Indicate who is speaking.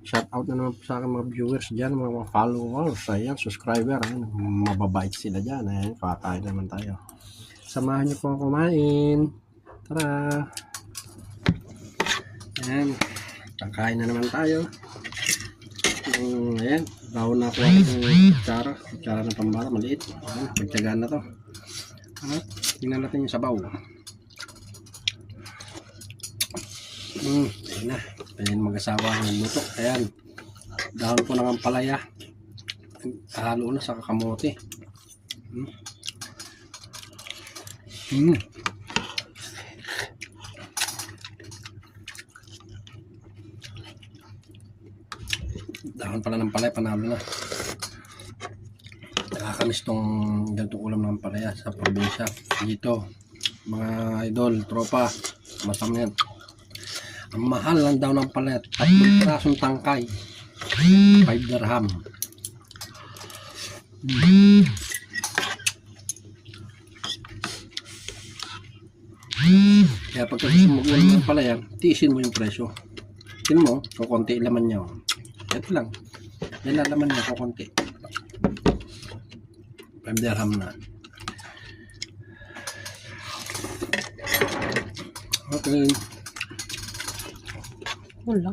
Speaker 1: Shout out na naman po sa akin mga viewers dyan, mga followers, ayan, subscriber, ayan, mababait sila dyan, ayan, kakain naman tayo. Samahan niyo po kumain. Tara. Ayan, kakain na naman tayo. Ayan, bawon na ako ng kutsara ng pambata, maliit. Ayan, magtyagaan na to. Tingnan natin yung sabaw. Ayan na. Ayan, mag-asawa ng luto. Ayan, dahon po ng ampalaya. Halo na sa kakamote. Dahon pala ng palaya, panalo na. Nakakamiss tong ganitong ulam ng palaya sa probinsya. Dito, mga idol, tropa, masama yan. Ang mahal lang daw ng palaya, 3 pirasong tangkay, 5 dirham. Kaya pagka gusto mo ulam ng palaya, tiisin mo yung presyo. Tingnan mo, kukunti laman niya. Ito lang, nilalaman niya kukunti. 5 dirham na. Okay.
Speaker 2: Wala.